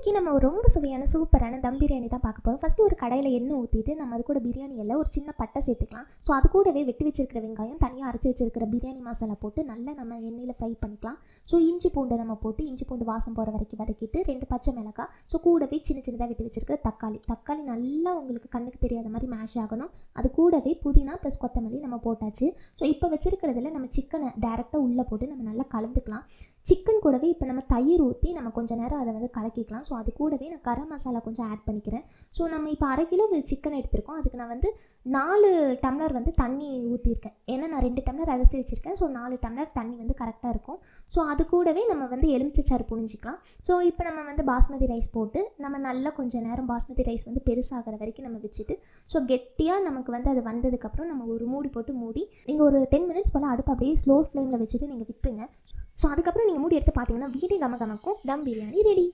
இன்றைக்கி நம்ம ரொம்ப சுவையான சூப்பரான தம் பிரியாணி தான் பார்க்க போகிறோம். ஃபஸ்ட்டு ஒரு கடையில் எண்ணெய் ஊற்றிட்டு நம்ம அது கூட பிரியாணி எல்லாம் ஒரு சின்ன பட்டை சேர்த்துக்கலாம். ஸோ அது கூடவே வெட்டி வச்சிருக்கிற வெங்காயம், தனியாக அரைச்சி வச்சிருக்கிற பிரியாணி மசாலா போட்டு நல்லா நம்ம எண்ணெயில் ஃப்ரை பண்ணிக்கலாம். ஸோ இஞ்சி பூண்டை நம்ம போட்டு இஞ்சி பூண்டு வாசம் போகிற வரைக்கும் வதக்கிட்டு 2 பச்சை மிளகாய், ஸோ கூடவே சின்ன சின்னதாக வெட்டி வச்சிருக்கிற தக்காளி நல்லா உங்களுக்கு கண்ணுக்கு தெரியாத மாதிரி மேஷ் ஆகணும். அது கூடவே புதினா ப்ளஸ் கொத்தமல்லி நம்ம போட்டாச்சு. ஸோ இப்போ வச்சிருக்கிறதுல நம்ம சிக்கனை டேரெக்டாக உள்ளே போட்டு நம்ம நல்லா கலந்துக்கலாம். சிக்கன் கூடவே இப்போ நம்ம தயிர் ஊற்றி நம்ம கொஞ்சம் நேரம் அதை வந்து கலக்கிக்கலாம். ஸோ அது கூடவே நான் கரம் மசாலா கொஞ்சம் ஆட் பண்ணிக்கிறேன். ஸோ நம்ம இப்போ 1/2 கிலோ சிக்கன் எடுத்திருக்கோம். அதுக்கு நான் வந்து 4 டம்ளர் வந்து தண்ணி ஊற்றிருக்கேன். ஏன்னா நான் 2 டம்ளர் அரிசி வச்சுருக்கேன். ஸோ 4 டம்ளர் தண்ணி வந்து கரெக்டாக இருக்கும். ஸோ அது கூடவே நம்ம வந்து எலுமிச்சைச்சாறு புழிஞ்சிக்கலாம். ஸோ இப்போ நம்ம வந்து பாஸ்மதி ரைஸ் போட்டு நம்ம நல்லா கொஞ்சம் நேரம் பாஸ்மதி ரைஸ் வந்து பெருசாகிற வரைக்கும் நம்ம வச்சுட்டு, ஸோ கெட்டியாக நமக்கு வந்து அது வந்ததுக்கப்புறம் நம்ம ஒரு மூடி போட்டு மூடி நீங்கள் ஒரு 10 மினிட்ஸ் போல் அடுப்பு அப்படியே ஸ்லோ ஃப்ளேமில் வச்சுட்டு நீங்கள் விட்டுருங்க. ஸோ அதுக்கப்புறம் நீங்கள் மூடி எடுத்து பார்த்தீங்கன்னா வீடு கமகமக்கும் தம் பிரியாணி ரெடி.